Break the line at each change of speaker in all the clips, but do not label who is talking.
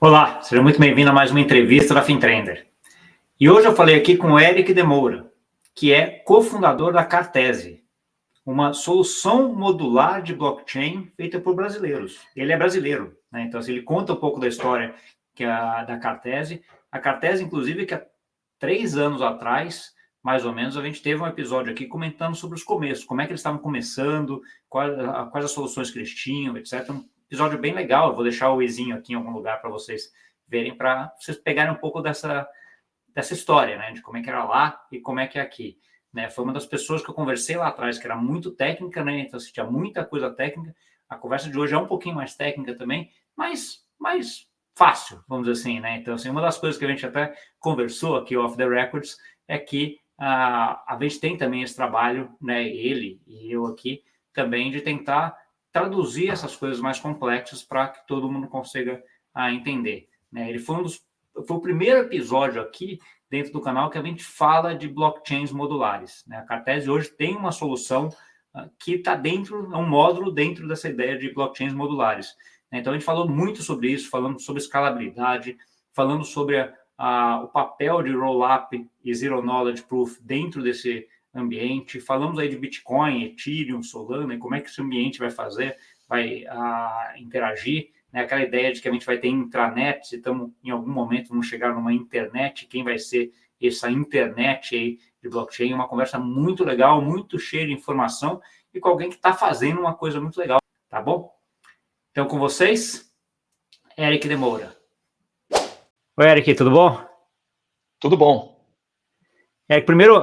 Olá, seja muito bem-vindo a mais uma entrevista da Fintrender. E hoje eu falei aqui com o Eric de Moura, que é cofundador da Cartese, uma solução modular de blockchain feita por brasileiros. Ele é brasileiro, né? Então assim, ele conta um pouco da história da Cartese. A Cartese, inclusive, que há 3 anos atrás, mais ou menos, a gente teve um episódio aqui comentando sobre os começos, como é que eles estavam começando, quais as soluções que eles tinham, etc. Um episódio bem legal, eu vou deixar o izinho aqui em algum lugar para vocês verem, para vocês pegarem um pouco dessa história, né, de como é que era lá e como é que é aqui. Né? Foi uma das pessoas que eu conversei lá atrás, que era muito técnica, né? Então, assim, tinha muita coisa técnica. A conversa de hoje é um pouquinho mais técnica também, mas mais fácil, vamos dizer assim, né? Então, assim, uma das coisas que a gente até conversou aqui off the records é que a gente tem também esse trabalho, né? Ele e eu aqui também de tentar traduzir essas coisas mais complexas para que todo mundo consiga entender. Né? Ele foi o primeiro episódio aqui dentro do canal que a gente fala de blockchains modulares. Né? A Cartese hoje tem uma solução que está dentro, é um módulo dentro dessa ideia de blockchains modulares. Né? Então, a gente falou muito sobre isso, falando sobre escalabilidade, falando sobre o papel de roll-up e zero knowledge proof dentro desse ambiente, falamos aí de Bitcoin, Ethereum, Solana, e como é que esse ambiente vai interagir, né? Aquela ideia de que a gente vai ter intranet, se estamos em algum momento vamos chegar numa internet, quem vai ser essa internet aí de blockchain, uma conversa muito legal, muito cheia de informação e com alguém que está fazendo uma coisa muito legal, tá bom? Então, com vocês, Eric de Moura. Oi, Eric, tudo bom?
Tudo bom.
Primeiro,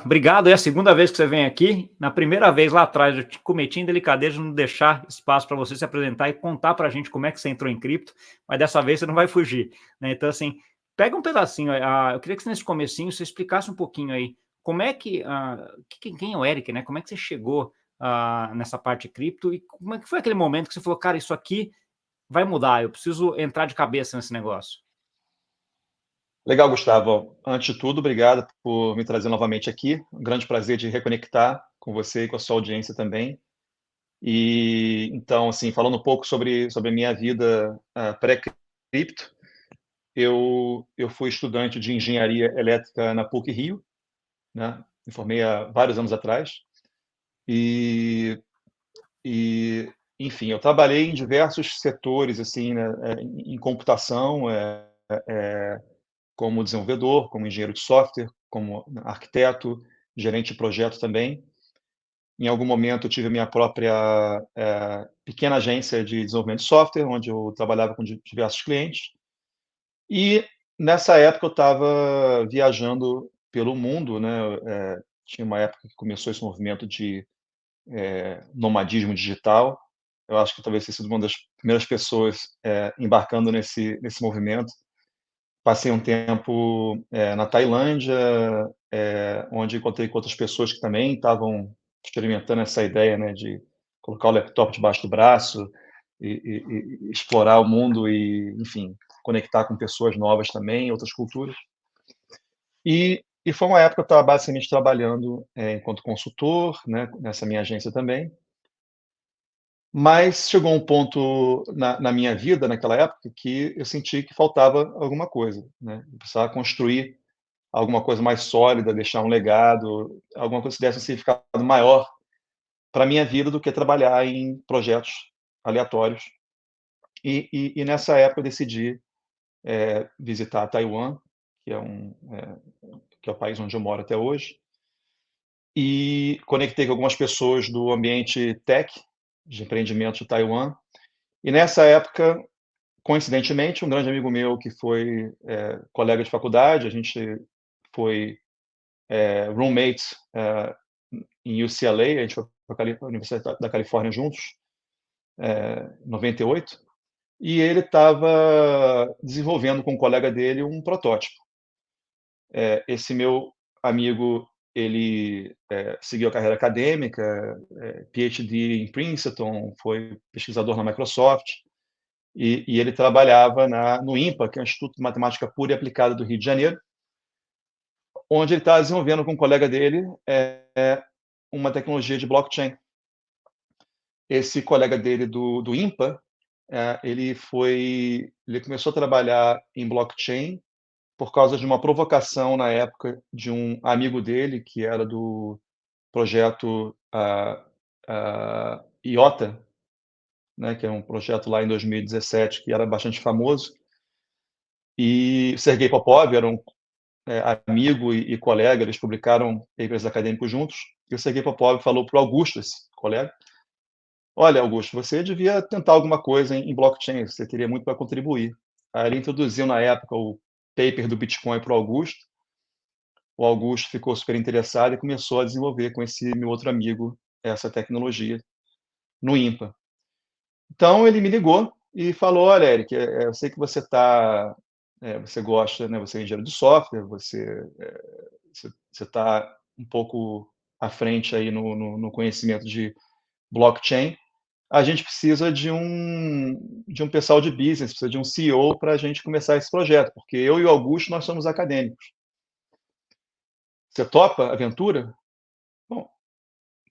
obrigado. É a segunda vez que você vem aqui. Na primeira vez lá atrás, eu te cometi indelicadeza de não deixar espaço para você se apresentar e contar para a gente como é que você entrou em cripto, mas dessa vez você não vai fugir. Né? Então, assim, pega um pedacinho. Eu queria que nesse comecinho você explicasse um pouquinho aí como é quem é o Eric, né? Como é que você chegou nessa parte de cripto e como é que foi aquele momento que você falou, cara, isso aqui vai mudar, eu preciso entrar de cabeça nesse negócio.
Legal, Gustavo. Antes de tudo, obrigado por me trazer novamente aqui. Um grande prazer de reconectar com você e com a sua audiência também. E então, assim, falando um pouco sobre a minha vida pré-cripto, eu fui estudante de engenharia elétrica na PUC Rio, né? Me formei há vários anos atrás. E, enfim, eu trabalhei em diversos setores, assim, né, em computação, como desenvolvedor, como engenheiro de software, como arquiteto, gerente de projeto também. Em algum momento eu tive a minha própria pequena agência de desenvolvimento de software, onde eu trabalhava com diversos clientes. E nessa época eu estava viajando pelo mundo, né? Tinha uma época que começou esse movimento de nomadismo digital. Eu acho que talvez tenha sido uma das primeiras pessoas embarcando nesse movimento. Passei um tempo na Tailândia, onde encontrei com outras pessoas que também estavam experimentando essa ideia, né, de colocar o laptop debaixo do braço e explorar o mundo e, enfim, conectar com pessoas novas também, outras culturas. E foi uma época que eu estava basicamente trabalhando enquanto consultor, né, nessa minha agência também. Mas chegou um ponto na minha vida, naquela época, que eu senti que faltava alguma coisa, né? Eu precisava construir alguma coisa mais sólida, deixar um legado, alguma coisa que desse um significado maior para a minha vida do que trabalhar em projetos aleatórios. E nessa época eu decidi visitar Taiwan, que é o país onde eu moro até hoje, e conectei com algumas pessoas do ambiente tech, de empreendimento de Taiwan. E nessa época, coincidentemente, um grande amigo meu que foi colega de faculdade, a gente foi roommate em UCLA, a gente foi para a Universidade da Califórnia juntos, em 98, e ele estava desenvolvendo com um colega dele um protótipo. Esse meu amigo, ele seguiu a carreira acadêmica, PhD em Princeton, foi pesquisador na Microsoft, e ele trabalhava no INPA, que é o Instituto de Matemática Pura e Aplicada do Rio de Janeiro, onde ele está desenvolvendo com um colega dele uma tecnologia de blockchain. Esse colega dele do INPA, ele começou a trabalhar em blockchain por causa de uma provocação na época de um amigo dele, que era do projeto IOTA, né, que é um projeto lá em 2017 que era bastante famoso. E Sergei Popov era um amigo e colega, eles publicaram papers acadêmicos juntos. E o Sergei Popov falou para o Augusto, esse colega: olha, Augusto, você devia tentar alguma coisa em blockchain, você teria muito para contribuir. Aí ele introduziu na época o paper do Bitcoin para o Augusto. O Augusto ficou super interessado e começou a desenvolver com esse meu outro amigo essa tecnologia no INPA. Então ele me ligou e falou: olha, Eric, eu sei que você gosta, né, você é engenheiro de software, você está um pouco à frente aí no conhecimento de blockchain. A gente precisa de um pessoal de business, precisa de um CEO para a gente começar esse projeto, porque eu e o Augusto, nós somos acadêmicos. Você topa a aventura? Bom,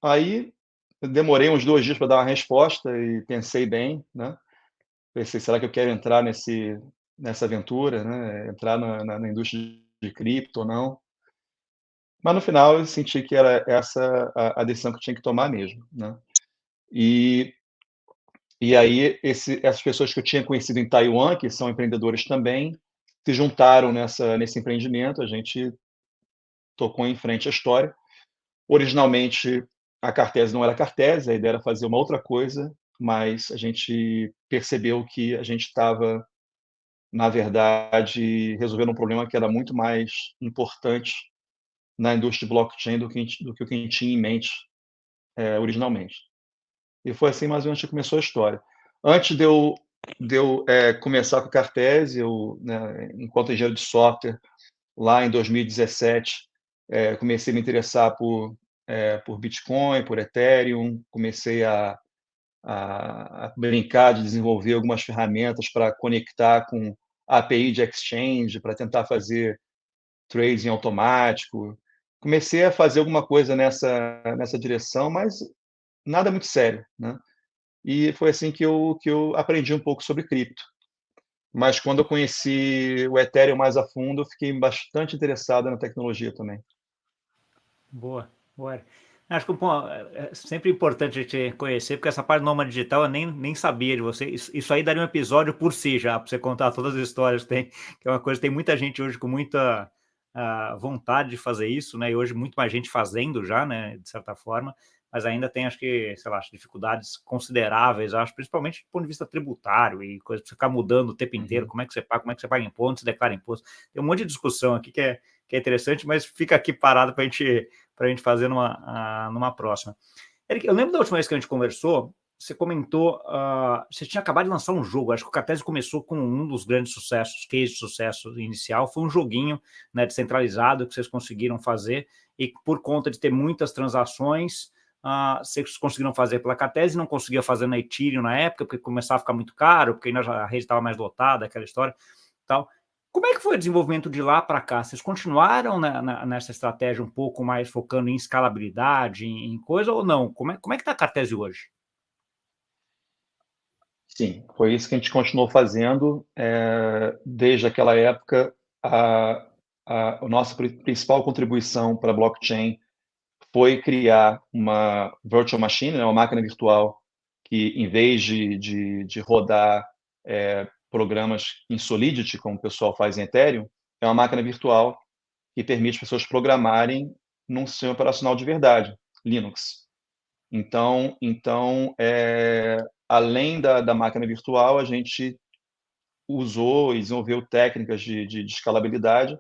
aí eu demorei uns 2 dias para dar uma resposta e pensei bem, né? Pensei: será que eu quero entrar nessa aventura, né? Entrar na indústria de cripto ou não? Mas no final eu senti que era essa a decisão que eu tinha que tomar mesmo, né? E e aí essas pessoas que eu tinha conhecido em Taiwan, que são empreendedores também, se juntaram nesse empreendimento, a gente tocou em frente a história. Originalmente, a Cartese não era Cartese, a ideia era fazer uma outra coisa, mas a gente percebeu que a gente estava, na verdade, resolvendo um problema que era muito mais importante na indústria de blockchain do que o que a gente tinha em mente, originalmente. E foi assim mais ou menos que começou a história. Antes de eu começar com a Cartese, né, enquanto engenheiro de software, lá em 2017, comecei a me interessar por Bitcoin, por Ethereum, comecei a brincar de desenvolver algumas ferramentas para conectar com a API de exchange, para tentar fazer trading automático. Comecei a fazer alguma coisa nessa direção, mas nada muito sério, né? E foi assim que eu aprendi um pouco sobre cripto. Mas quando eu conheci o Ethereum mais a fundo, eu fiquei bastante interessado na tecnologia também.
Boa, boa. Acho que bom, é sempre importante a gente conhecer, porque essa parte do nômade digital eu nem sabia de você. Isso aí daria um episódio por si já, para você contar todas as histórias que tem, que é uma coisa, tem muita gente hoje com muita vontade de fazer isso, né? E hoje muito mais gente fazendo já, né? De certa forma, mas ainda tem, acho que, sei lá, acho dificuldades consideráveis, acho, principalmente do ponto de vista tributário e coisa, você ficar mudando o tempo inteiro,
Uhum.
como é que você paga imposto, se declara imposto. Tem um monte de discussão aqui que é interessante, mas fica aqui parado para a gente fazer numa próxima. Eric, eu lembro da última vez que a gente conversou, você comentou, você tinha acabado de lançar um jogo, acho que o Cartese começou com um dos grandes sucessos, case de sucesso inicial, foi um joguinho, né, descentralizado que vocês conseguiram fazer, e por conta de ter muitas transações, vocês conseguiram fazer pela Cartese, não conseguia fazer na Ethereum na época, porque começava a ficar muito caro, porque ainda a rede estava mais lotada, aquela história, tal. Como é que foi o desenvolvimento de lá para cá? Vocês continuaram nessa estratégia um pouco mais focando em escalabilidade, em coisa, ou não? Como é que está a Cartese hoje?
Sim, foi isso que a gente continuou fazendo, desde aquela época. A nossa principal contribuição para a blockchain foi criar uma virtual machine, né, uma máquina virtual que, em vez de rodar programas em Solidity, como o pessoal faz em Ethereum, é uma máquina virtual que permite pessoas programarem num sistema operacional de verdade, Linux. Então, além da máquina virtual, a gente usou e desenvolveu técnicas de escalabilidade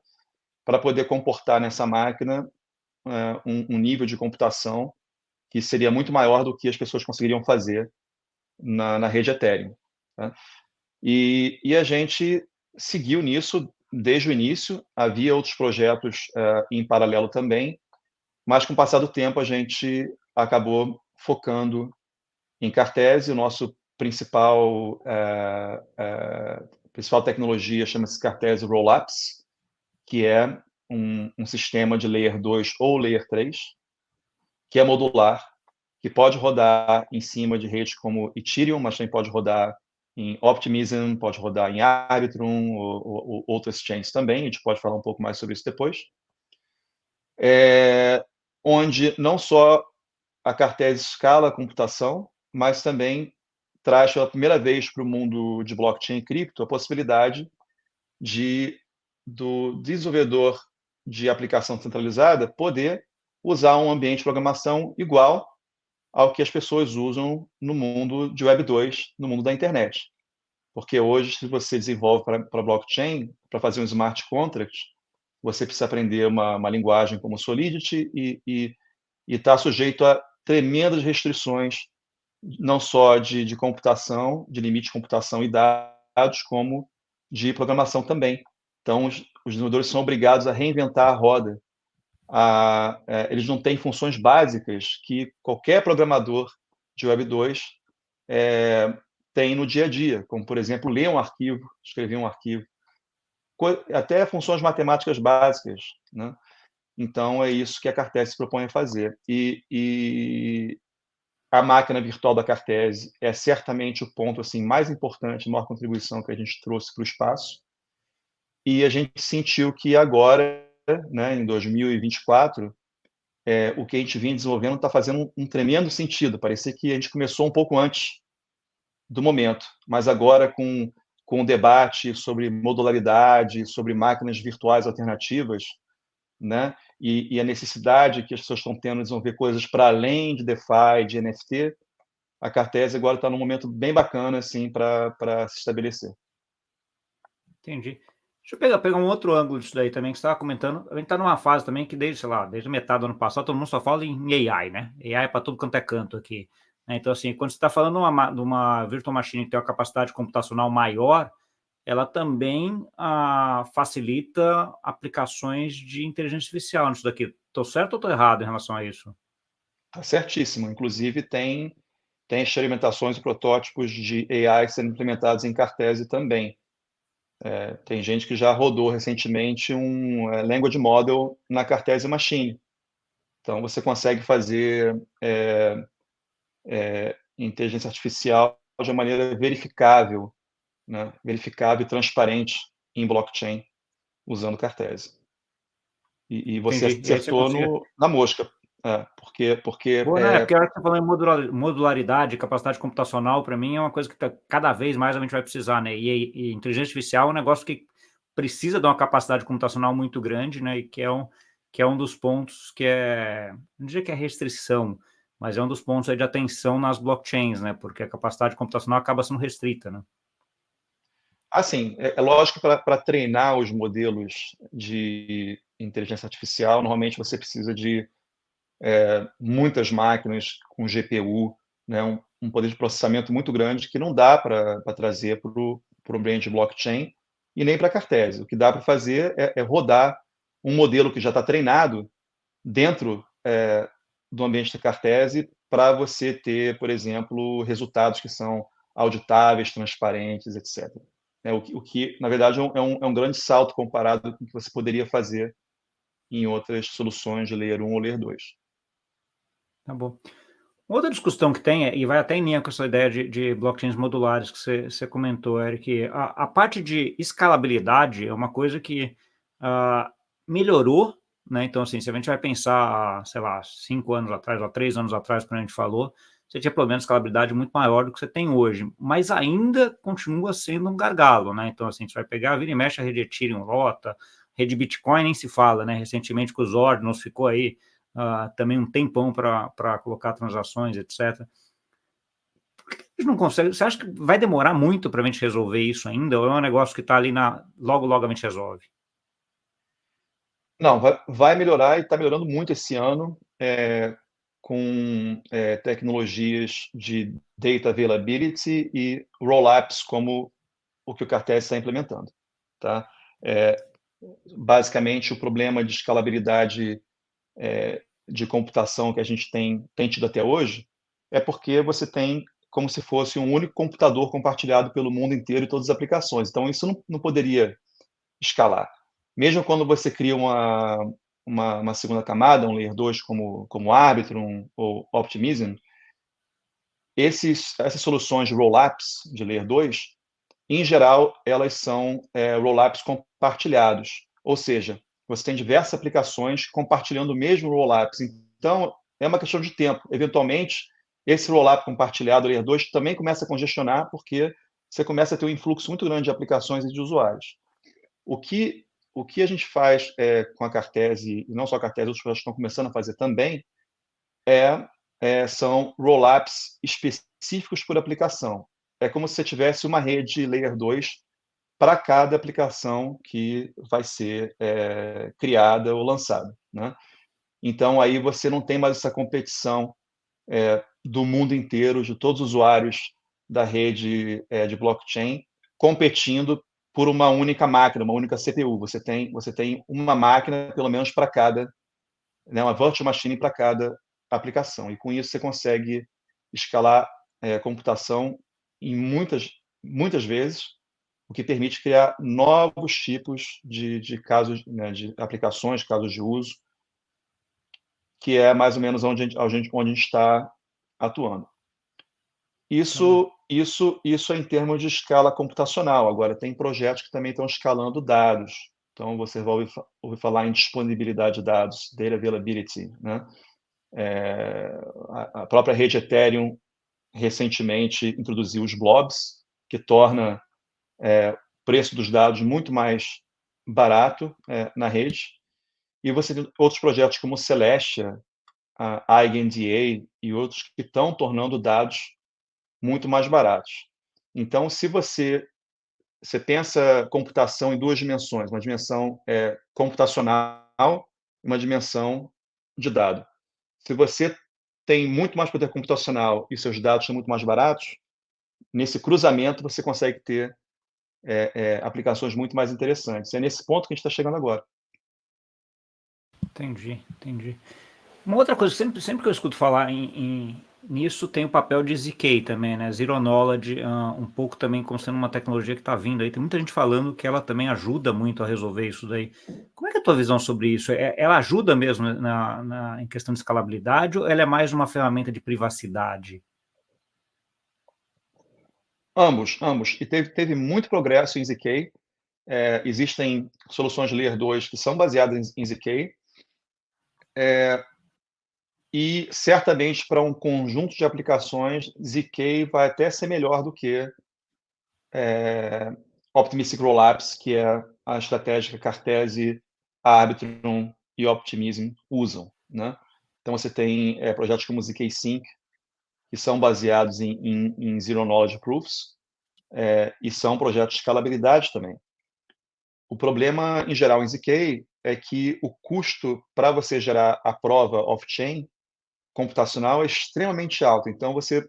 para poder comportar nessa máquina um nível de computação que seria muito maior do que as pessoas conseguiriam fazer na rede Ethereum, tá? E a gente seguiu nisso desde o início. Havia outros projetos em paralelo também, mas com o passar do tempo a gente acabou focando em Cartese. O nosso principal tecnologia chama-se Cartese Rollups, que é um sistema de Layer 2 ou Layer 3, que é modular, que pode rodar em cima de redes como Ethereum, mas também pode rodar em Optimism, pode rodar em Arbitrum ou outras chains também, a gente pode falar um pouco mais sobre isso depois. Onde não só a Cartese escala a computação, mas também traz pela primeira vez para o mundo de blockchain e cripto a possibilidade do desenvolvedor de aplicação centralizada poder usar um ambiente de programação igual ao que as pessoas usam no mundo de Web 2, no mundo da internet. Porque hoje, se você desenvolve para blockchain, para fazer um smart contract, você precisa aprender uma linguagem como Solidity e está sujeito a tremendas restrições, não só de computação, de limite de computação e dados, como de programação também. Então, os desenvolvedores são obrigados a reinventar a roda. Eles não têm funções básicas que qualquer programador de Web 2 tem no dia a dia, como, por exemplo, ler um arquivo, escrever um arquivo, até funções matemáticas básicas, né? Então, é isso que a Cartese se propõe a fazer. E a máquina virtual da Cartese é certamente o ponto assim, mais importante, a maior contribuição que a gente trouxe para o espaço. E a gente sentiu que agora, né, em 2024, o que a gente vinha desenvolvendo está fazendo um tremendo sentido. Parecia que a gente começou um pouco antes do momento, mas agora com o debate sobre modularidade, sobre máquinas virtuais alternativas, né? E a necessidade que as pessoas estão tendo de desenvolver coisas para além de DeFi, de NFT, a Cartese agora está num momento bem bacana assim, para se estabelecer.
Entendi. Deixa eu pegar um outro ângulo disso daí também, que você estava comentando. A gente está numa fase também que desde, sei lá, desde metade do ano passado, todo mundo só fala em AI, né? AI é para tudo quanto é canto aqui. Né? Então, assim, quando você está falando de uma virtual machine que tem uma capacidade computacional maior, ela também facilita aplicações de inteligência artificial nisso daqui. Estou certo ou estou errado em relação a isso?
Está certíssimo. Inclusive, tem experimentações e protótipos de AI sendo implementados em Cartese também. Tem gente que já rodou recentemente um language model na Cartese Machine. Então, você consegue fazer inteligência artificial de uma maneira verificável, né? Verificável e transparente em blockchain, usando Cartese. E você
Entendi. E aí você consegue.
acertou na mosca. Porque
Boa, né? Porque a hora que você falou em modularidade, capacidade computacional, para mim é uma coisa que cada vez mais a gente vai precisar, né? E inteligência artificial é um negócio que precisa de uma capacidade computacional muito grande, né? E que é um dos pontos não diria que é restrição, mas é um dos pontos aí de atenção nas blockchains, né? Porque a capacidade computacional acaba sendo restrita, né?
assim, é lógico que para treinar os modelos de inteligência artificial, normalmente você precisa de muitas máquinas com GPU, né, um poder de processamento muito grande que não dá para trazer para o ambiente de blockchain e nem para a Cartese. O que dá para fazer é rodar um modelo que já está treinado dentro do ambiente da Cartese para você ter, por exemplo, resultados que são auditáveis, transparentes, etc. O que, na verdade, é um grande salto comparado com o que você poderia fazer em outras soluções de Layer 1 ou Layer 2.
Tá bom. Outra discussão que tem, e vai até em linha com essa ideia de blockchains modulares que você comentou, Eric, a parte de escalabilidade é uma coisa que melhorou, né? Então, assim, se a gente vai pensar, sei lá, 5 anos atrás, ou 3 anos atrás, quando a gente falou, você tinha pelo menos escalabilidade muito maior do que você tem hoje, mas ainda continua sendo um gargalo, né? Então, assim, a gente vai pegar, vira e mexe a rede Ethereum lota, rede Bitcoin nem se fala, né? Recentemente com os Ordinals ficou aí também um tempão para colocar transações, etc. Por que a gente não consegue? Você acha que vai demorar muito para a gente resolver isso ainda? Ou é um negócio que está ali logo, logo a gente resolve?
Não, vai melhorar e está melhorando muito esse ano com tecnologias de data availability e rollups como o que o Cartese está implementando. Tá? Basicamente, o problema de escalabilidade de computação que a gente tem tido até hoje é porque você tem como se fosse um único computador compartilhado pelo mundo inteiro e todas as aplicações. Então, isso não poderia escalar. Mesmo quando você cria uma segunda camada, um Layer 2 como Arbitrum ou Optimism, essas soluções de roll-ups de Layer 2, em geral, elas são roll-ups compartilhados, ou seja, você tem diversas aplicações compartilhando o mesmo roll-ups. Então, é uma questão de tempo. Eventualmente, esse roll-up compartilhado Layer 2 também começa a congestionar, porque você começa a ter um influxo muito grande de aplicações e de usuários. O que a gente faz com a Cartese, e não só a Cartese, outros projetos estão começando a fazer também, são roll-ups específicos por aplicação. É como se você tivesse uma rede Layer 2 para cada aplicação que vai ser criada ou lançada, né? Então, aí você não tem mais essa competição do mundo inteiro, de todos os usuários da rede de blockchain, competindo por uma única máquina, uma única CPU. Você tem uma máquina, pelo menos, para cada, né, uma virtual machine para cada aplicação. E com isso você consegue escalar computação em muitas vezes, o que permite criar novos tipos de casos, né, de aplicações, casos de uso, que é mais ou menos onde a gente está atuando. Isso é em termos de escala computacional. Agora, tem projetos que também estão escalando dados. Então, você vai ouvir falar em disponibilidade de dados, data availability, né? A própria rede Ethereum recentemente introduziu os blobs, que torna o preço dos dados muito mais barato na rede. E você tem outros projetos como Celestia, a EigenDA e outros que estão tornando dados muito mais baratos. Então, se você pensa computação em duas dimensões, uma dimensão computacional e uma dimensão de dado. Se você tem muito mais poder computacional e seus dados são muito mais baratos, nesse cruzamento você consegue ter aplicações muito mais interessantes. É nesse ponto que a gente está chegando agora.
Entendi, entendi. Uma outra coisa, sempre que eu escuto falar nisso, tem o papel de ZK também, né? Zero Knowledge, um pouco também como sendo uma tecnologia que está vindo aí. Tem muita gente falando que ela também ajuda muito a resolver isso daí. Como é que é a tua visão sobre isso? Ela ajuda mesmo em questão de escalabilidade ou ela é mais uma ferramenta de privacidade?
Ambos. E teve muito progresso em ZK. Existem soluções de Layer 2 que são baseadas em ZK. E certamente para um conjunto de aplicações, ZK vai até ser melhor do que Optimistic Rollups, que é a estratégia que a Cartese, a Arbitrum e Optimism usam, né? Então você tem projetos como ZK Sync, que são baseados em Zero Knowledge Proofs, e são projetos de escalabilidade também. O problema, em geral, em ZK é que o custo para você gerar a prova off-chain computacional é extremamente alto. Então, você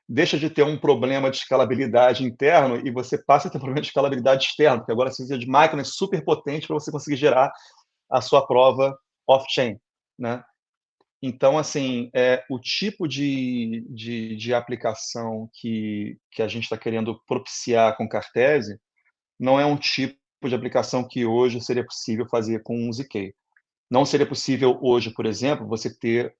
deixa de ter um problema de escalabilidade interno e você passa a ter um problema de escalabilidade externa, porque agora você precisa de máquinas super potentes para você conseguir gerar a sua prova off-chain, né? Então, assim, o tipo de aplicação que a gente está querendo propiciar com Cartese não é um tipo de aplicação que hoje seria possível fazer com um ZK. Não seria possível hoje, por exemplo, você ter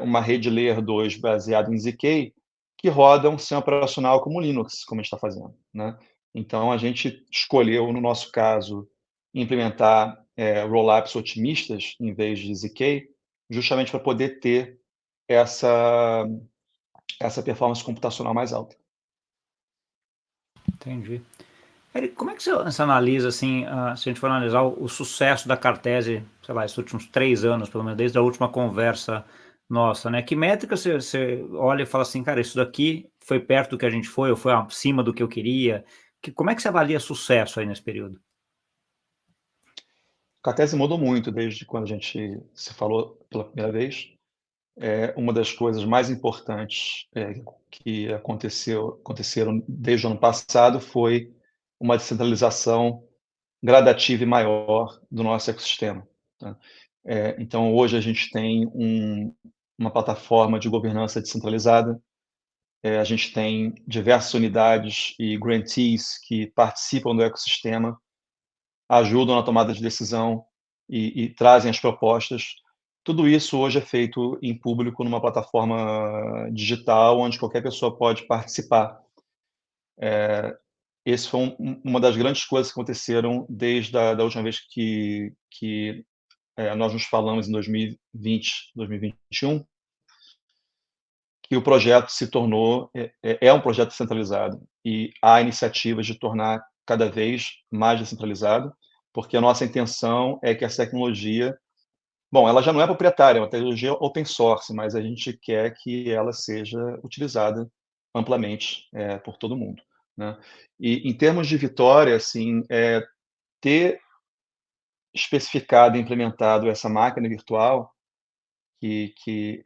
uma rede Layer 2 baseada em ZK que roda um sistema operacional como Linux, como a gente está fazendo, né? Então, a gente escolheu, no nosso caso, implementar rollups otimistas em vez de ZK, justamente para poder ter essa performance computacional mais alta.
Entendi. Eric, como é que você analisa, assim, se a gente for analisar o sucesso da Cartese, sei lá, esses últimos 3 anos, pelo menos, desde a última conversa nossa, né? Que métrica você olha e fala assim, cara, isso daqui foi perto do que a gente foi, ou foi acima do que eu queria? Como é que você avalia sucesso aí nesse período?
A Cartese mudou muito desde quando a gente se falou pela primeira vez. Uma das coisas mais importantes que aconteceram desde o ano passado foi uma descentralização gradativa e maior do nosso ecossistema, tá? Então, hoje a gente tem uma plataforma de governança descentralizada, a gente tem diversas unidades e grantees que participam do ecossistema, ajudam na tomada de decisão e trazem as propostas. Tudo isso hoje é feito em público numa plataforma digital, onde qualquer pessoa pode participar. Esse foi uma das grandes coisas que aconteceram desde da última vez que nós nos falamos em 2020, 2021, que o projeto se tornou um projeto descentralizado e há iniciativas de tornar cada vez mais descentralizado, porque a nossa intenção é que essa tecnologia, bom, ela já não é proprietária, é uma tecnologia open source, mas a gente quer que ela seja utilizada amplamente por todo mundo, né. E em termos de Vitória, assim, ter especificado e implementado essa máquina virtual, que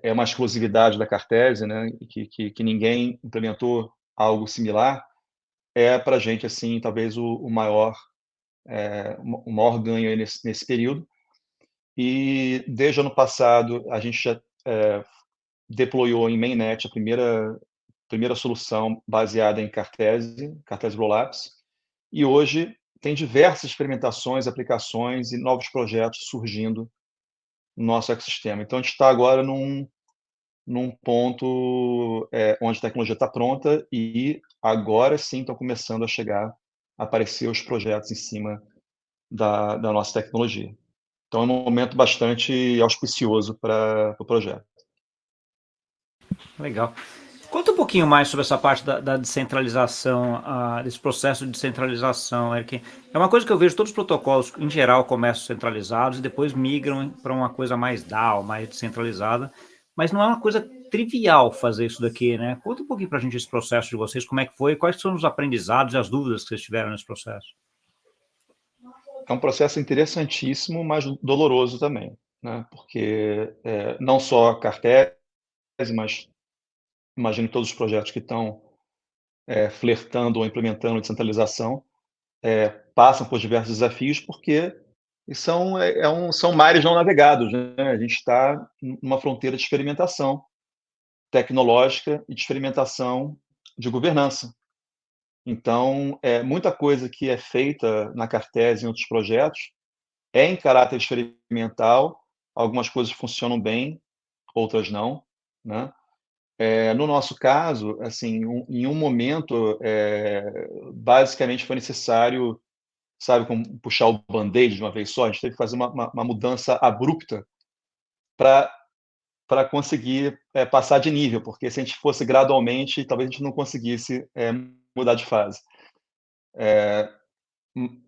é uma exclusividade da Cartese, né, que ninguém implementou algo similar, é para a gente, assim, talvez o maior, o maior ganho aí nesse período. E desde o ano passado, a gente já deployou em mainnet a primeira solução baseada em Cartese Rollups, e hoje tem diversas experimentações, aplicações e novos projetos surgindo no nosso ecossistema. Então a gente está agora num ponto, onde a tecnologia está pronta e agora sim estão começando a aparecer os projetos em cima da nossa tecnologia. Então é um momento bastante auspicioso para o projeto.
Legal. Conta um pouquinho mais sobre essa parte da descentralização, desse processo de descentralização, Eric. É uma coisa que eu vejo, todos os protocolos, em geral, começam centralizados e depois migram para uma coisa mais DAO, mais descentralizada, mas não é uma coisa trivial fazer isso daqui, né? Conta um pouquinho para a gente esse processo de vocês, como é que foi, quais são os aprendizados e as dúvidas que vocês tiveram nesse processo.
É um processo interessantíssimo, mas doloroso também, né, porque, não só a Cartese, mas imagino todos os projetos que estão, flertando ou implementando descentralização, passam por diversos desafios, porque são mares não navegados, né, a gente está numa fronteira de experimentação tecnológica e de experimentação de governança. Então, muita coisa que é feita na Cartese e em outros projetos é em caráter experimental, algumas coisas funcionam bem, outras não, né. No nosso caso, assim, em um momento, basicamente foi necessário, sabe, como puxar o band-aid de uma vez só, a gente teve que fazer uma mudança abrupta para conseguir, passar de nível, porque se a gente fosse gradualmente, talvez a gente não conseguisse, mudar de fase.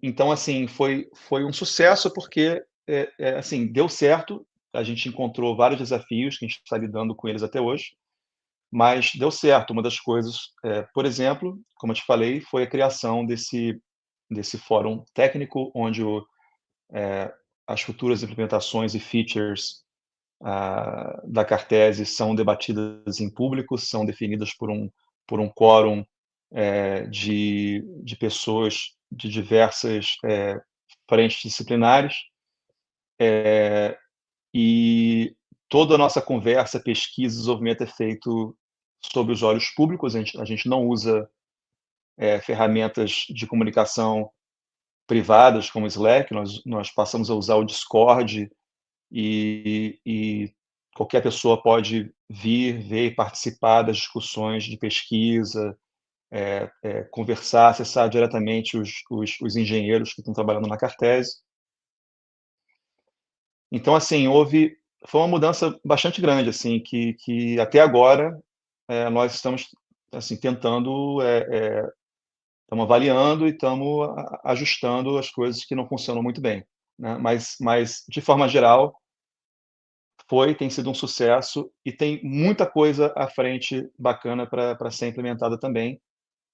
Então, assim, foi um sucesso porque, assim, deu certo, a gente encontrou vários desafios que a gente está lidando com eles até hoje, mas deu certo. Uma das coisas, por exemplo, como eu te falei, foi a criação desse fórum técnico, onde as futuras implementações e features, da Cartese são debatidas em público, são definidas por um quórum, de pessoas de diversas, frentes disciplinares, e toda a nossa conversa, pesquisa e desenvolvimento é feito sob os olhos públicos. A gente não usa, ferramentas de comunicação privadas como o Slack, nós passamos a usar o Discord e qualquer pessoa pode vir, ver e participar das discussões de pesquisa, conversar, acessar diretamente os engenheiros que estão trabalhando na Cartese. Então, assim, foi uma mudança bastante grande, assim, que até agora, nós estamos, assim, tentando, estamos avaliando e estamos ajustando as coisas que não funcionam muito bem, né. Mas de forma geral, tem sido um sucesso e tem muita coisa à frente bacana para ser implementada também.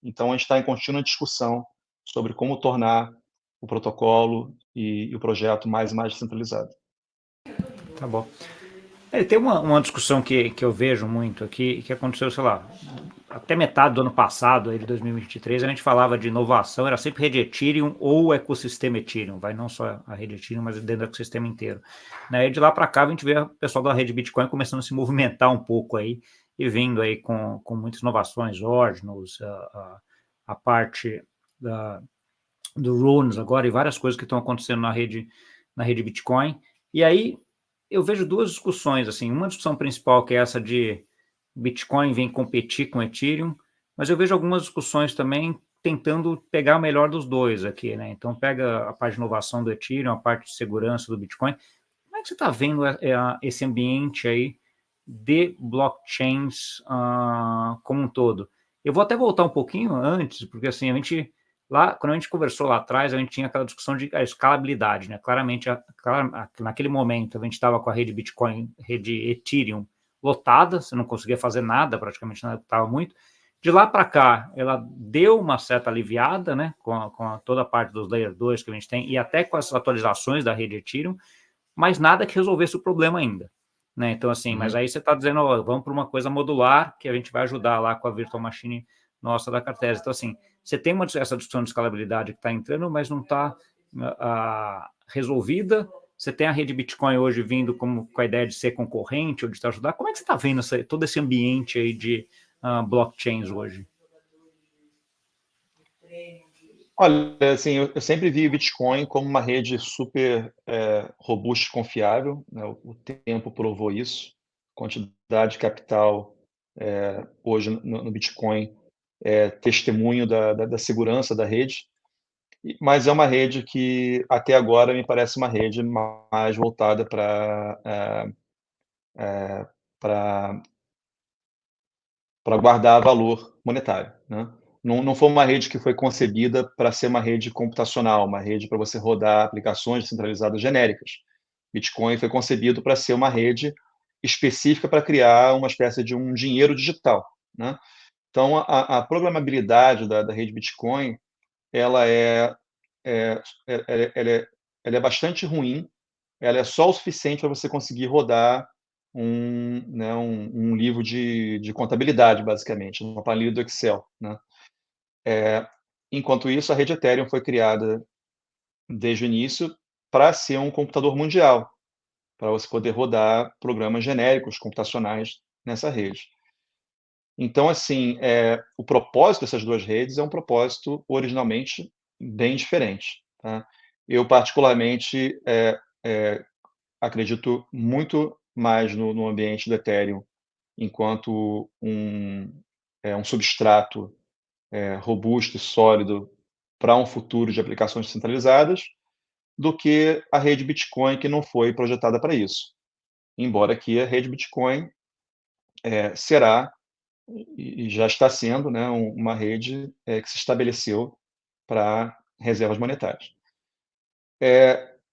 Então a gente está em contínua discussão sobre como tornar o protocolo e o projeto mais descentralizado.
Tá bom. Tem uma discussão que eu vejo muito aqui, que aconteceu, sei lá, até metade do ano passado, aí de 2023, a gente falava de inovação, era sempre rede Ethereum ou o ecossistema Ethereum, vai não só a rede Ethereum, mas dentro do ecossistema inteiro. Né? E de lá para cá a gente vê o pessoal da rede Bitcoin começando a se movimentar um pouco aí, e vindo aí com muitas inovações, Ordinals, a parte do Runes agora, e várias coisas que estão acontecendo na rede Bitcoin. E aí eu vejo duas discussões, assim, uma discussão principal que é essa de Bitcoin vem competir com Ethereum, mas eu vejo algumas discussões também tentando pegar o melhor dos dois aqui, né? Então pega a parte de inovação do Ethereum, a parte de segurança do Bitcoin. Como é que você está vendo esse ambiente aí de blockchains como um todo? Eu vou até voltar um pouquinho antes, porque assim, lá, quando a gente conversou lá atrás, a gente tinha aquela discussão de escalabilidade, né? Claramente, naquele momento, a gente estava com a rede Bitcoin, rede Ethereum lotada, você não conseguia fazer nada, praticamente nada, estava muito. De lá para cá, ela deu uma certa aliviada, né? Com toda a parte dos Layer 2 que a gente tem, e até com as atualizações da rede Ethereum, mas nada que resolvesse o problema ainda. Né? Então, assim, mas aí você está dizendo, ó, vamos para uma coisa modular, que a gente vai ajudar lá com a virtual machine nossa da Cartese. Então, assim, você tem essa discussão de escalabilidade que está entrando, mas não está resolvida. Você tem a rede Bitcoin hoje vindo com a ideia de ser concorrente ou de te ajudar. Como é que você está vendo todo esse ambiente aí de blockchains hoje?
Olha, assim, eu sempre vi o Bitcoin como uma rede super robusta e confiável, né? O tempo provou isso. Quantidade de capital hoje no Bitcoin é testemunho da segurança da rede, mas é uma rede que até agora me parece uma rede mais voltada para guardar valor monetário, né? Não foi uma rede que foi concebida para ser uma rede computacional, uma rede para você rodar aplicações descentralizadas genéricas. Bitcoin foi concebido para ser uma rede específica para criar uma espécie de um dinheiro digital, né? Então, a programabilidade da rede Bitcoin, ela é, ela é bastante ruim, ela é só o suficiente para você conseguir rodar né, um livro de contabilidade, basicamente, uma planilha do Excel, né? Enquanto isso, a rede Ethereum foi criada desde o início para ser um computador mundial, para você poder rodar programas genéricos computacionais nessa rede. Então, assim, o propósito dessas duas redes é um propósito originalmente bem diferente, tá? Eu, particularmente, acredito muito mais no ambiente do Ethereum enquanto um substrato robusto e sólido para um futuro de aplicações descentralizadas, do que a rede Bitcoin, que não foi projetada para isso. Embora que a rede Bitcoin será e já está sendo, né, uma rede que se estabeleceu para reservas monetárias.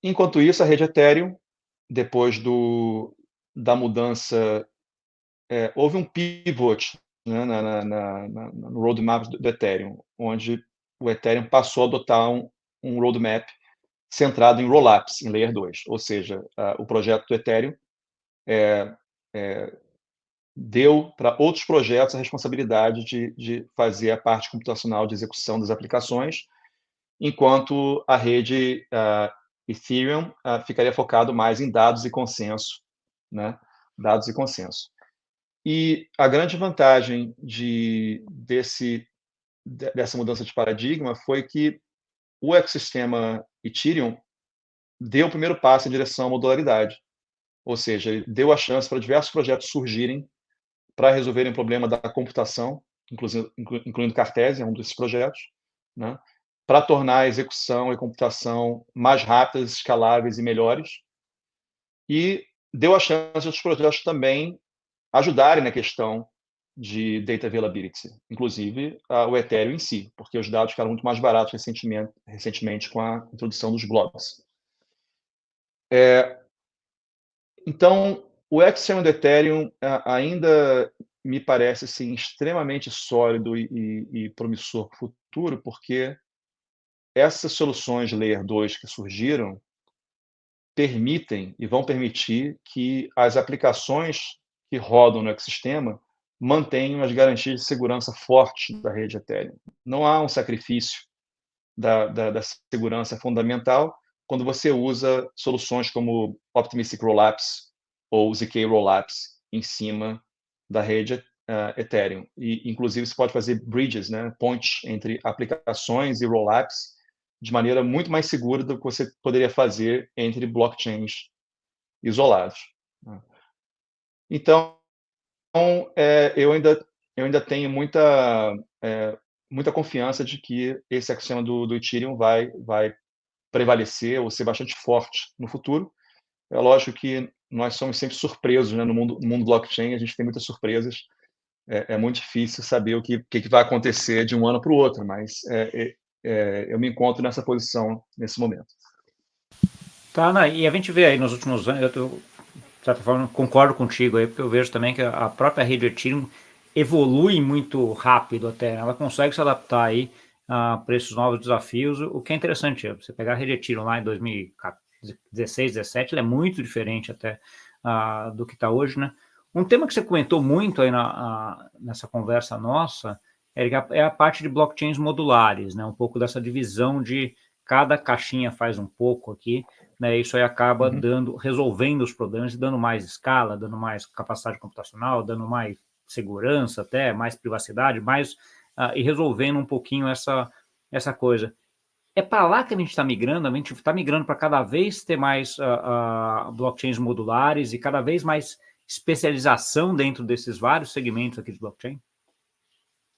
Enquanto isso, a rede Ethereum, depois da mudança, houve um pivot, né, no roadmap do Ethereum, onde o Ethereum passou a adotar um roadmap centrado em rollups, em Layer 2, ou seja, o projeto do Ethereum deu para outros projetos a responsabilidade de fazer a parte computacional de execução das aplicações, enquanto a rede Ethereum ficaria focado mais em dados e consenso, né? Dados e consenso. E a grande vantagem dessa mudança de paradigma foi que o ecossistema Ethereum deu o primeiro passo em direção à modularidade, ou seja, ele deu a chance para diversos projetos surgirem para resolverem o problema da computação, incluindo Cartesian, um desses projetos, né? Para tornar a execução e computação mais rápidas, escaláveis e melhores, e deu a chance dos projetos também ajudarem na questão de data availability, inclusive o Ethereum em si, porque os dados ficaram muito mais baratos recentemente com a introdução dos blocos. Então, o ecossistema do Ethereum ainda me parece assim, extremamente sólido e promissor para o futuro, porque essas soluções Layer 2 que surgiram permitem e vão permitir que as aplicações que rodam no ecossistema mantenham as garantias de segurança fortes da rede Ethereum. Não há um sacrifício da segurança fundamental quando você usa soluções como Optimistic Rollups ou ZK Rollups em cima da rede Ethereum. E, inclusive, você pode fazer bridges, né, pontes entre aplicações e rollups de maneira muito mais segura do que você poderia fazer entre blockchains isolados, né? Então, eu ainda tenho muita confiança de que esse ecossistema do Ethereum vai prevalecer ou ser bastante forte no futuro. É lógico que nós somos sempre surpresos, né, no mundo blockchain, a gente tem muitas surpresas. É muito difícil saber o que vai acontecer de um ano para o outro, mas eu me encontro nessa posição nesse momento.
Tá, né? E a gente vê aí nos últimos anos, de certa forma, concordo contigo aí, porque eu vejo também que a própria rede Ethereum evolui muito rápido até, ela consegue se adaptar aí para esses novos desafios, o que é interessante, você pegar a rede Ethereum lá em 2016, 17, ela é muito diferente até do que está hoje, né? Um tema que você comentou muito aí nessa conversa nossa é a parte de blockchains modulares, né? Um pouco dessa divisão de cada caixinha faz um pouco aqui, né, isso aí acaba resolvendo os problemas e dando mais escala, dando mais capacidade computacional, dando mais segurança até, mais privacidade, e resolvendo um pouquinho essa coisa. É para lá que a gente está migrando? A gente está migrando para cada vez ter mais blockchains modulares e cada vez mais especialização dentro desses vários segmentos aqui de blockchain?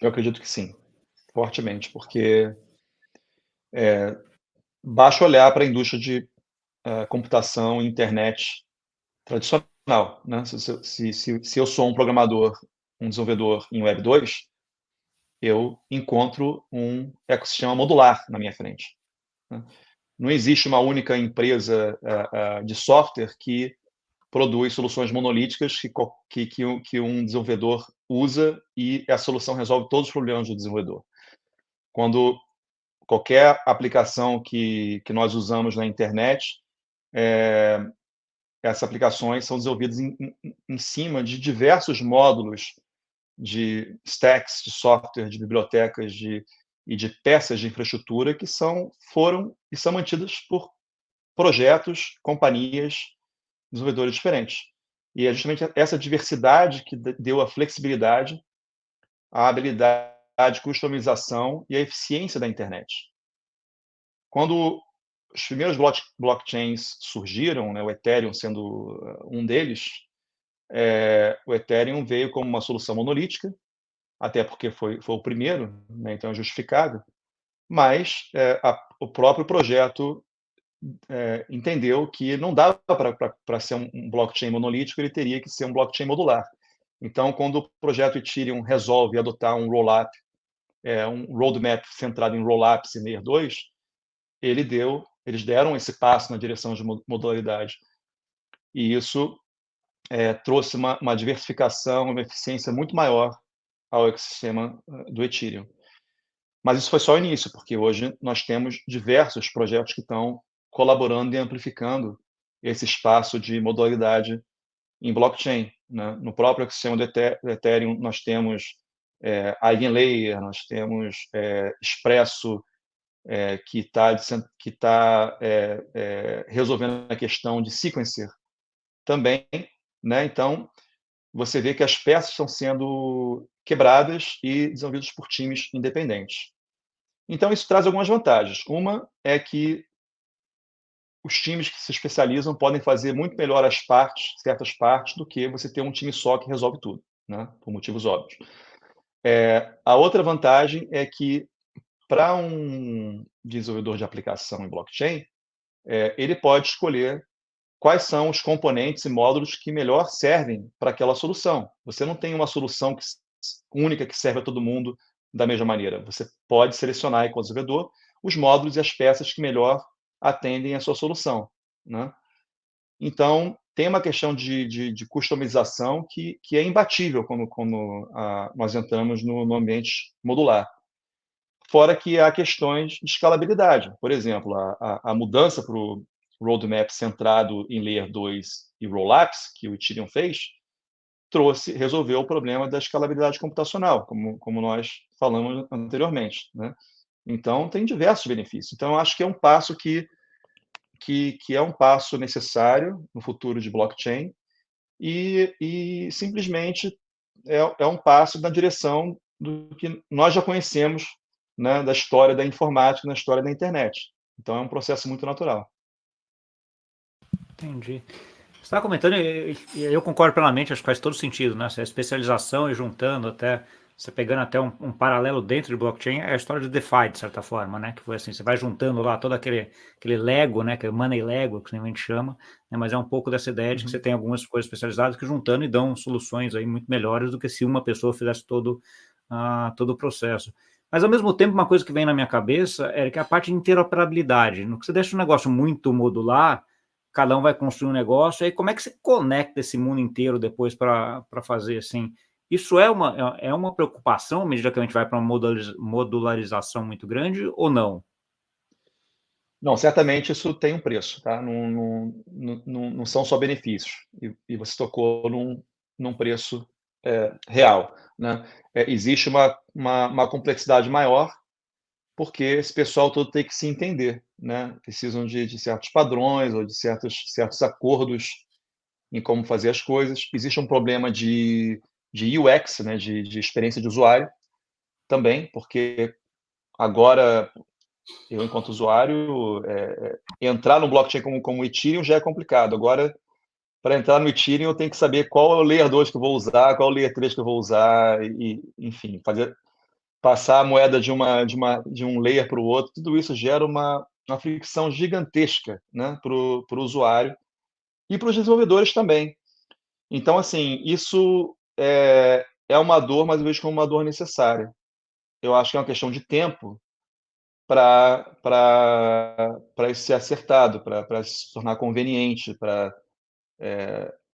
Eu acredito que sim, fortemente, porque basta olhar para a indústria de computação e internet tradicional, né? Se eu sou um programador, um desenvolvedor em Web 2, eu encontro um ecossistema modular na minha frente, né? Não existe uma única empresa de software que produz soluções monolíticas que um desenvolvedor usa e a solução resolve todos os problemas do desenvolvedor. Quando qualquer aplicação que nós usamos na internet, essas aplicações são desenvolvidas em cima de diversos módulos de stacks de software, de bibliotecas e de peças de infraestrutura que foram e são mantidas por projetos, companhias, desenvolvedores diferentes. E é justamente essa diversidade que deu a flexibilidade, a habilidade de customização e a eficiência da internet. Quando os primeiros blockchains surgiram, né, o Ethereum sendo um deles, o Ethereum veio como uma solução monolítica, até porque foi o primeiro, né, então é justificável, mas o próprio projeto entendeu que não dava para ser um blockchain monolítico, ele teria que ser um blockchain modular. Então, quando o projeto Ethereum resolve adotar um rollup, um roadmap centrado em rollups e Layer 2, eles deram esse passo na direção de modularidade. E isso trouxe uma diversificação, uma eficiência muito maior ao ecossistema do Ethereum. Mas isso foi só o início, porque hoje nós temos diversos projetos que estão colaborando e amplificando esse espaço de modularidade em blockchain, né? No próprio ecossistema do Ethereum, nós temos Eigenlayer, nós temos Expresso, que está resolvendo a questão de sequencer também, né? Então, você vê que as peças estão sendo quebradas e desenvolvidas por times independentes. Então, isso traz algumas vantagens. Uma é que os times que se especializam podem fazer muito melhor certas partes, do que você ter um time só que resolve tudo, né? Por motivos óbvios. A outra vantagem é que, para um desenvolvedor de aplicação em blockchain, ele pode escolher quais são os componentes e módulos que melhor servem para aquela solução. Você não tem uma solução única que serve a todo mundo da mesma maneira. Você pode selecionar aí com o desenvolvedor os módulos e as peças que melhor atendem a sua solução, né? Então, tem uma questão de customização que é imbatível quando nós entramos no ambiente modular. Fora que há questões de escalabilidade. Por exemplo, a mudança para o roadmap centrado em Layer 2 e rollups, que o Ethereum fez, resolveu o problema da escalabilidade computacional, como nós falamos anteriormente, né? Então, tem diversos benefícios. Então, eu acho que é um passo que é um passo necessário no futuro de blockchain e simplesmente é um passo na direção do que nós já conhecemos, né, da história da informática, na história da internet. Então, é um processo muito natural.
Entendi. Você está comentando, e eu concordo plenamente, acho que faz todo sentido, né? Essa especialização e juntando até, você pegando até um paralelo dentro de blockchain, é a história de DeFi, de certa forma, né? Que foi assim, você vai juntando lá todo aquele Lego, né? Que é Money Lego, que a gente chama, né? Mas é um pouco dessa ideia de que você tem algumas coisas especializadas que juntando e dão soluções aí muito melhores do que se uma pessoa fizesse todo o processo. Mas, ao mesmo tempo, uma coisa que vem na minha cabeça é que a parte de interoperabilidade, no que você deixa um negócio muito modular, cada um vai construir um negócio, aí como é que você conecta esse mundo inteiro depois para fazer assim? Isso é uma preocupação à medida que a gente vai para uma modularização muito grande ou não?
Não, certamente isso tem um preço, tá? Não são só benefícios. E você tocou num preço, real, né. Existe uma complexidade maior, porque esse pessoal todo tem que se entender, né. Precisam de certos padrões ou de certos acordos em como fazer as coisas. Existe um problema de UX, né, de experiência de usuário também, porque agora eu, enquanto usuário, entrar no blockchain como Ethereum já é complicado. Agora, para entrar no Ethereum, eu tenho que saber qual é o Layer 2 que eu vou usar, qual é o Layer 3 que eu vou usar, enfim, passar a moeda de um layer para o outro. Tudo isso gera uma fricção gigantesca, né, para o usuário e para os desenvolvedores também. Então, assim, isso é uma dor, mas eu vejo como uma dor necessária. Eu acho que é uma questão de tempo para isso ser acertado, para se tornar conveniente, para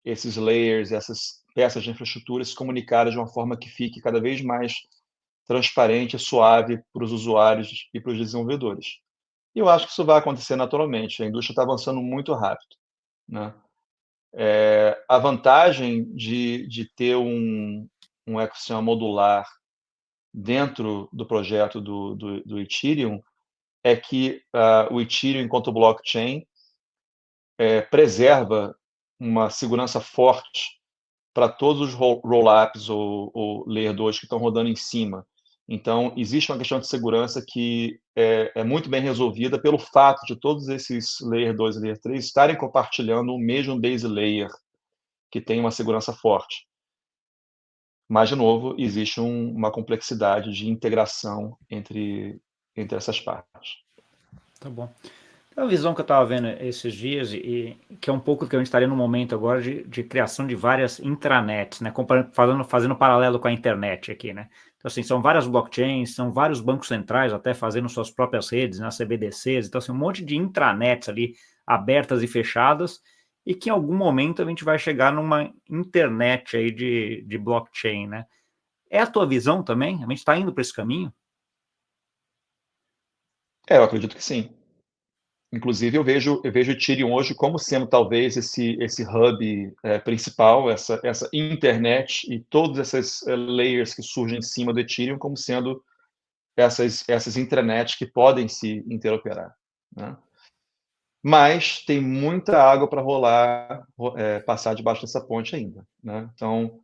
esses layers, essas peças de infraestrutura se comunicarem de uma forma que fique cada vez mais transparente e suave para os usuários e para os desenvolvedores. E eu acho que isso vai acontecer naturalmente, a indústria está avançando muito rápido, né. A vantagem de ter um ecossistema modular dentro do projeto do Ethereum é que o Ethereum, enquanto blockchain, preserva uma segurança forte para todos os rollups ou Layer 2 que estão rodando em cima. Então, existe uma questão de segurança que é muito bem resolvida pelo fato de todos esses Layer 2 e Layer 3 estarem compartilhando o mesmo base layer, que tem uma segurança forte. Mas, de novo, existe uma complexidade de integração entre essas partes.
Tá bom. É uma visão que eu estava vendo esses dias e que é um pouco do que a gente estaria no momento agora de criação de várias intranets, né? Fazendo paralelo com a internet aqui, né? Então, assim, são várias blockchains, são vários bancos centrais até fazendo suas próprias redes, né? CBDCs, então, assim, um monte de intranets ali abertas e fechadas e que em algum momento a gente vai chegar numa internet aí de blockchain, né? É a tua visão também? A gente está indo para esse caminho?
Eu acredito que sim. Inclusive, eu vejo o Ethereum hoje como sendo talvez esse hub principal, essa internet e todas essas layers que surgem em cima do Ethereum como sendo essas intranets que podem se interoperar, né? Mas tem muita água para rolar, passar debaixo dessa ponte ainda, né? Então,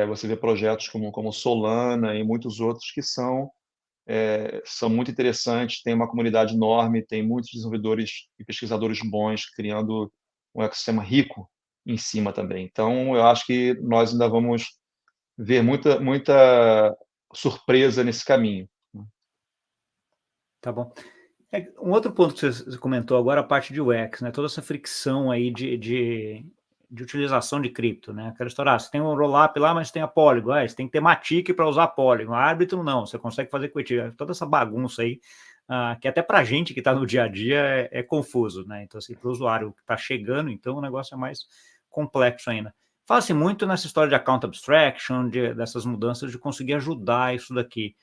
você vê projetos como Solana e muitos outros que são muito interessantes, tem uma comunidade enorme, tem muitos desenvolvedores e pesquisadores bons criando um ecossistema rico em cima também. Então, eu acho que nós ainda vamos ver muita surpresa nesse caminho.
Tá bom. Um outro ponto que você comentou agora, a parte de UX, né? Toda essa fricção aí de utilização de cripto, né? Aquela história, você tem um rollup lá, mas tem a Polygon, você tem que ter Matic para usar Polygon, árbitro não, você consegue fazer com Ethereum, toda essa bagunça aí, que até para a gente que está no dia a dia é confuso, né? Então, assim, para o usuário que está chegando, então o negócio é mais complexo ainda. Fala-se muito nessa história de account abstraction, dessas mudanças, de conseguir ajudar isso daqui.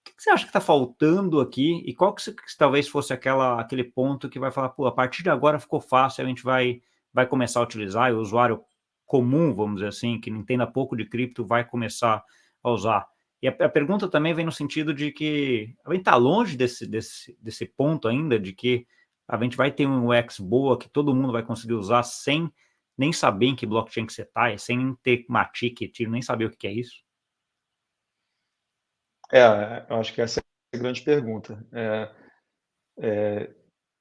Que você acha que está faltando aqui e qual que talvez fosse aquele ponto que vai falar, pô, a partir de agora ficou fácil, a gente vai começar a utilizar e o usuário comum, vamos dizer assim, que entenda pouco de cripto, vai começar a usar. E a pergunta também vem no sentido de que a gente está longe desse ponto ainda, de que a gente vai ter um UX boa que todo mundo vai conseguir usar sem nem saber em que blockchain que você está, sem ter Matic, nem saber o que é isso.
Eu acho que essa é a grande pergunta.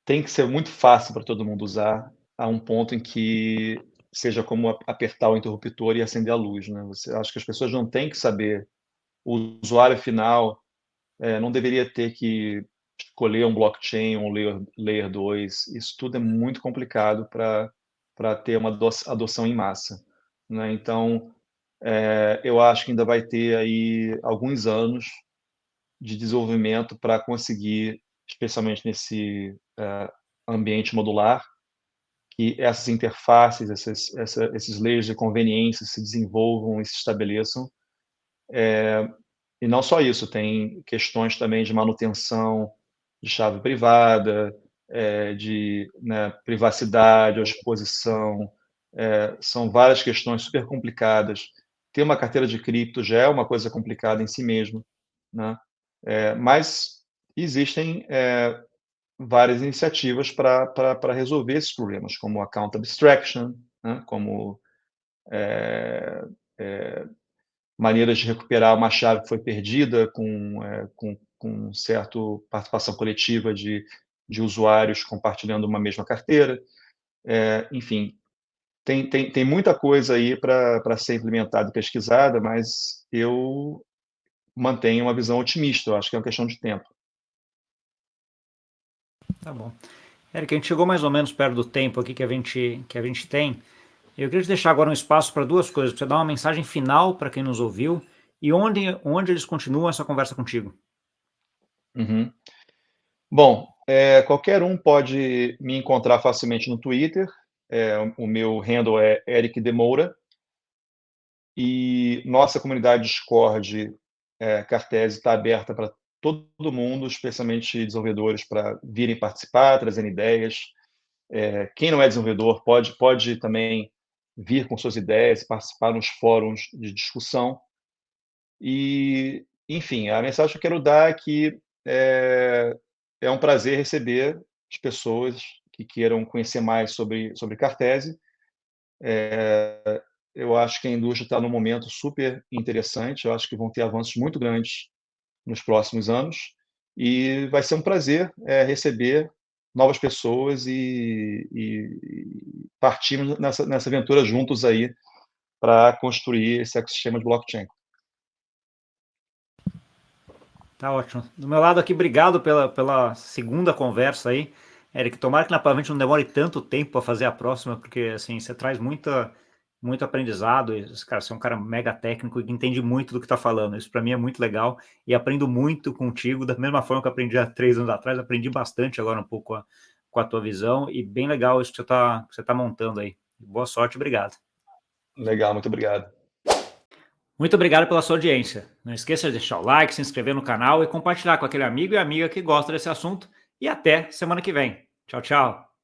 Tem que ser muito fácil para todo mundo usar, a um ponto em que seja como apertar o interruptor e acender a luz, né? Acho que as pessoas não têm que saber, o usuário final não deveria ter que escolher um blockchain, um layer 2. Isso tudo é muito complicado para ter uma adoção em massa, né? Então, eu acho que ainda vai ter aí alguns anos de desenvolvimento para conseguir, especialmente nesse ambiente modular, que essas interfaces, esses layers de conveniência se desenvolvam e se estabeleçam. E não só isso, tem questões também de manutenção de chave privada, de, né, privacidade ou exposição. São várias questões super complicadas. Ter uma carteira de cripto já é uma coisa complicada em si mesmo, né? Mas existem várias iniciativas para resolver esses problemas, como account abstraction, né? Como maneiras de recuperar uma chave que foi perdida com certa participação coletiva de usuários compartilhando uma mesma carteira. Enfim, tem muita coisa aí para ser implementada e pesquisada, mas eu mantenho uma visão otimista. Eu acho que é uma questão de tempo.
Tá bom. Eric, a gente chegou mais ou menos perto do tempo aqui que a gente tem. Eu queria te deixar agora um espaço para duas coisas, para você dar uma mensagem final para quem nos ouviu e onde eles continuam essa conversa contigo.
Uhum. Bom, qualquer um pode me encontrar facilmente no Twitter. O meu handle é Eric Demoura. E nossa comunidade Discord, Cartese, está aberta para todo mundo, especialmente desenvolvedores, para virem participar, trazendo ideias. Quem não é desenvolvedor pode também vir com suas ideias, participar nos fóruns de discussão. E, enfim, a mensagem que eu quero dar é que é um prazer receber as pessoas que queiram conhecer mais sobre Cartese. Eu acho que a indústria está num momento super interessante. Eu acho que vão ter avanços muito grandes nos próximos anos. E vai ser um prazer receber novas pessoas e partirmos nessa aventura juntos aí para construir esse ecossistema de blockchain.
Tá ótimo. Do meu lado aqui, obrigado pela segunda conversa aí. Eric, tomara que na Pavente não demore tanto tempo para fazer a próxima, porque assim, você traz muito aprendizado. Cara, você é um cara mega técnico e que entende muito do que está falando. Isso para mim é muito legal e aprendo muito contigo, da mesma forma que eu aprendi há 3 anos atrás, aprendi bastante agora um pouco com a tua visão e bem legal isso que você tá montando aí. Boa sorte, obrigado.
Legal, muito obrigado.
Muito obrigado pela sua audiência. Não esqueça de deixar o like, se inscrever no canal e compartilhar com aquele amigo e amiga que gosta desse assunto. E até semana que vem. Tchau, tchau.